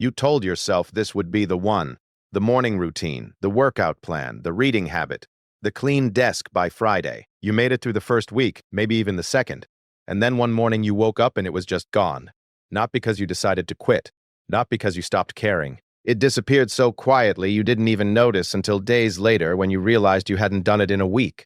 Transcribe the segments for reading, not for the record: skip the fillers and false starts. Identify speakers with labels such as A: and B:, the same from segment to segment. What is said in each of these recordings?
A: You told yourself this would be the one. The morning routine, the workout plan, the reading habit, the clean desk by Friday. You made it through the first week, maybe even the second. And then one morning you woke up and it was just gone. Not because you decided to quit, not because you stopped caring. It disappeared so quietly you didn't even notice until days later when you realized you hadn't done it in a week.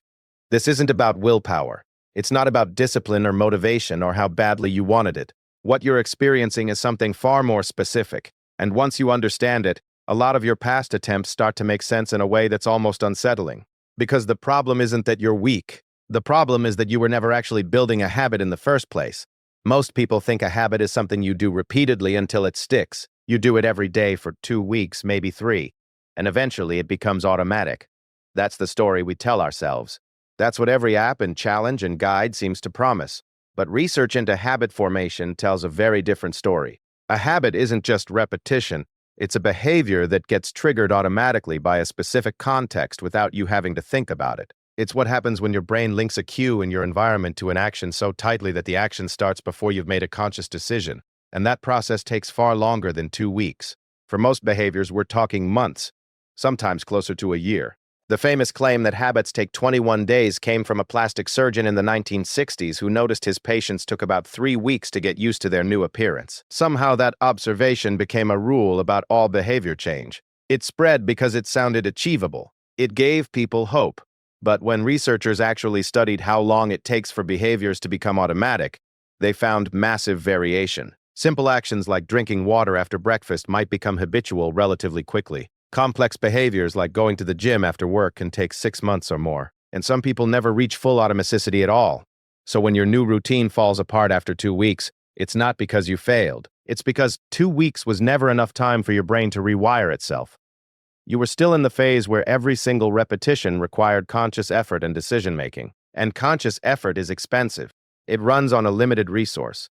A: This isn't about willpower. It's not about discipline or motivation or how badly you wanted it. What you're experiencing is something far more specific, and once you understand it, a lot of your past attempts start to make sense in a way that's almost unsettling. Because the problem isn't that you're weak. The problem is that you were never actually building a habit in the first place. Most people think a habit is something you do repeatedly until it sticks. You do it every day for 2 weeks, maybe 3, and eventually it becomes automatic. That's the story we tell ourselves. That's what every app and challenge and guide seems to promise. But research into habit formation tells a very different story. A habit isn't just repetition. It's a behavior that gets triggered automatically by a specific context without you having to think about it. It's what happens when your brain links a cue in your environment to an action so tightly that the action starts before you've made a conscious decision. And that process takes far longer than 2 weeks. For most behaviors, we're talking months, sometimes closer to a year. The famous claim that habits take 21 days came from a plastic surgeon in the 1960s who noticed his patients took about 3 weeks to get used to their new appearance. Somehow that observation became a rule about all behavior change. It spread because it sounded achievable. It gave people hope. But when researchers actually studied how long it takes for behaviors to become automatic, they found massive variation. Simple actions like drinking water after breakfast might become habitual relatively quickly. Complex behaviors like going to the gym after work can take 6 months or more, and some people never reach full automaticity at all. So when your new routine falls apart after 2 weeks, it's not because you failed. It's because 2 weeks was never enough time for your brain to rewire itself. You were still in the phase where every single repetition required conscious effort and decision-making. And conscious effort is expensive. It runs on a limited resource.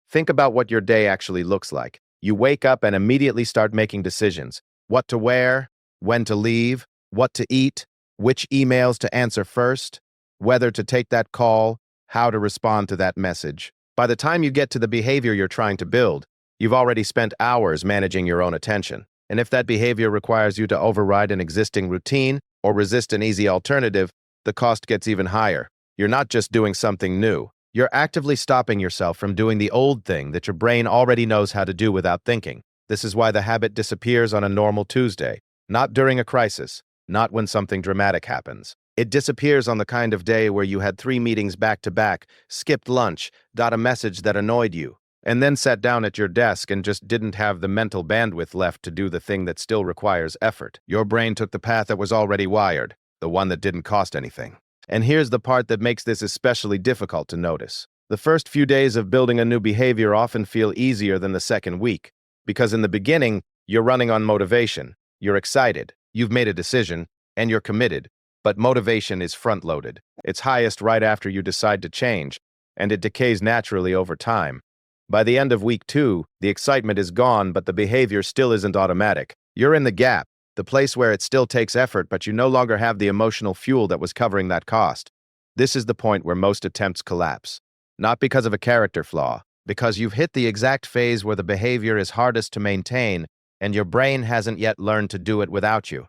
A: Think about what your day actually looks like. You wake up and immediately start making decisions. What to wear, when to leave, what to eat, which emails to answer first, whether to take that call, how to respond to that message. By the time you get to the behavior you're trying to build, you've already spent hours managing your own attention. And if that behavior requires you to override an existing routine or resist an easy alternative, the cost gets even higher. You're not just doing something new. You're actively stopping yourself from doing the old thing that your brain already knows how to do without thinking. This is why the habit disappears on a normal Tuesday, not during a crisis, not when something dramatic happens. It disappears on the kind of day where you had 3 meetings back to back, skipped lunch, got a message that annoyed you, and then sat down at your desk and just didn't have the mental bandwidth left to do the thing that still requires effort. Your brain took the path that was already wired, the one that didn't cost anything. And here's the part that makes this especially difficult to notice. The first few days of building a new behavior often feel easier than the second week. Because in the beginning, you're running on motivation, you're excited, you've made a decision, and you're committed. But motivation is front-loaded. It's highest right after you decide to change, and it decays naturally over time. By the end of week 2, the excitement is gone, but the behavior still isn't automatic. You're in the gap, the place where it still takes effort, but you no longer have the emotional fuel that was covering that cost. This is the point where most attempts collapse. Not because of a character flaw, because you've hit the exact phase where the behavior is hardest to maintain and your brain hasn't yet learned to do it without you.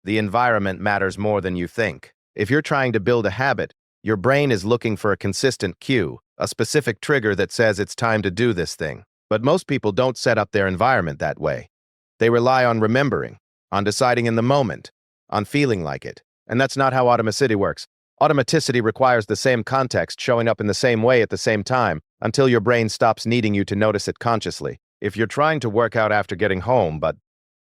A: The environment matters more than you think. If you're trying to build a habit, your brain is looking for a consistent cue, a specific trigger that says it's time to do this thing. But most people don't set up their environment that way. They rely on remembering, on deciding in the moment, on feeling like it. And that's not how automaticity works. Automaticity requires the same context showing up in the same way at the same time until your brain stops needing you to notice it consciously. If you're trying to work out after getting home, but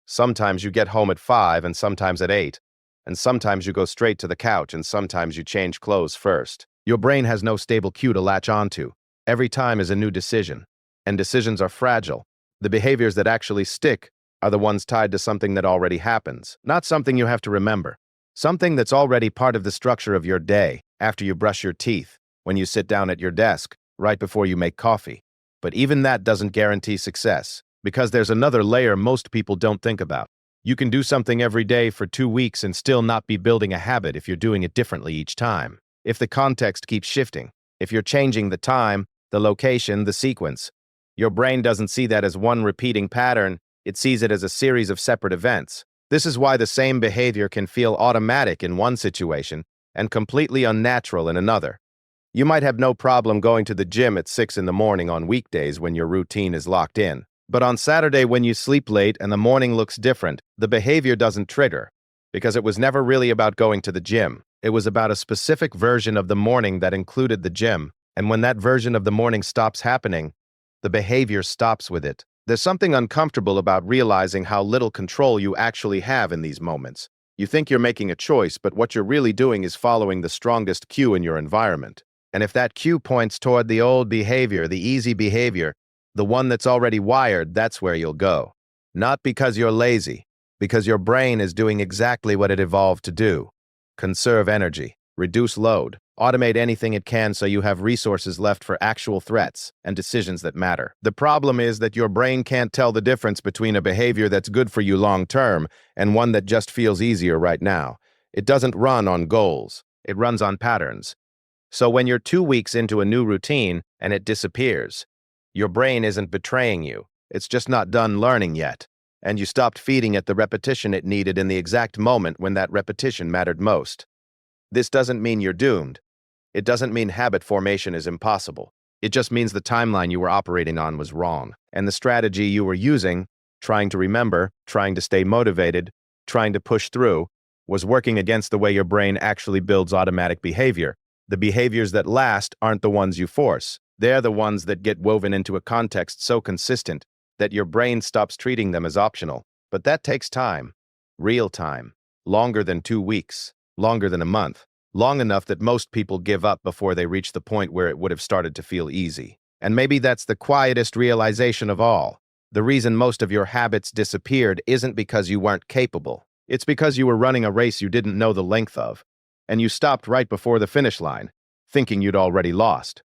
A: sometimes you get home at 5 and sometimes at 8, and sometimes you go straight to the couch and sometimes you change clothes first, your brain has no stable cue to latch onto. Every time is a new decision, and decisions are fragile. The behaviors that actually stick are the ones tied to something that already happens, not something you have to remember. Something that's already part of the structure of your day, after you brush your teeth, when you sit down at your desk, right before you make coffee. But even that doesn't guarantee success, because there's another layer most people don't think about. You can do something every day for 2 weeks and still not be building a habit if you're doing it differently each time. If the context keeps shifting, if you're changing the time, the location, the sequence, your brain doesn't see that as one repeating pattern, It sees it as a series of separate events. This is why the same behavior can feel automatic in one situation and completely unnatural in another. You might have no problem going to the gym at 6 in the morning on weekdays when your routine is locked in. But on Saturday, when you sleep late and the morning looks different, the behavior doesn't trigger, because it was never really about going to the gym. It was about a specific version of the morning that included the gym, and when that version of the morning stops happening, the behavior stops with it. There's something uncomfortable about realizing how little control you actually have in these moments. You think you're making a choice, but what you're really doing is following the strongest cue in your environment. And if that cue points toward the old behavior, the easy behavior, the one that's already wired, that's where you'll go. Not because you're lazy, because your brain is doing exactly what it evolved to do. Conserve energy, reduce load, automate anything it can so you have resources left for actual threats and decisions that matter. The problem is that your brain can't tell the difference between a behavior that's good for you long-term and one that just feels easier right now. It doesn't run on goals. It runs on patterns. So when you're 2 weeks into a new routine and it disappears, your brain isn't betraying you. It's just not done learning yet. And you stopped feeding it the repetition it needed in the exact moment when that repetition mattered most. This doesn't mean you're doomed. It doesn't mean habit formation is impossible. It just means the timeline you were operating on was wrong. And the strategy you were using, trying to remember, trying to stay motivated, trying to push through, was working against the way your brain actually builds automatic behavior. The behaviors that last aren't the ones you force. They're the ones that get woven into a context so consistent that your brain stops treating them as optional. But that takes time. Real time. Longer than 2 weeks. Longer than a month. Long enough that most people give up before they reach the point where it would have started to feel easy. And maybe that's the quietest realization of all. The reason most of your habits disappeared isn't because you weren't capable. It's because you were running a race you didn't know the length of. And you stopped right before the finish line, thinking you'd already lost.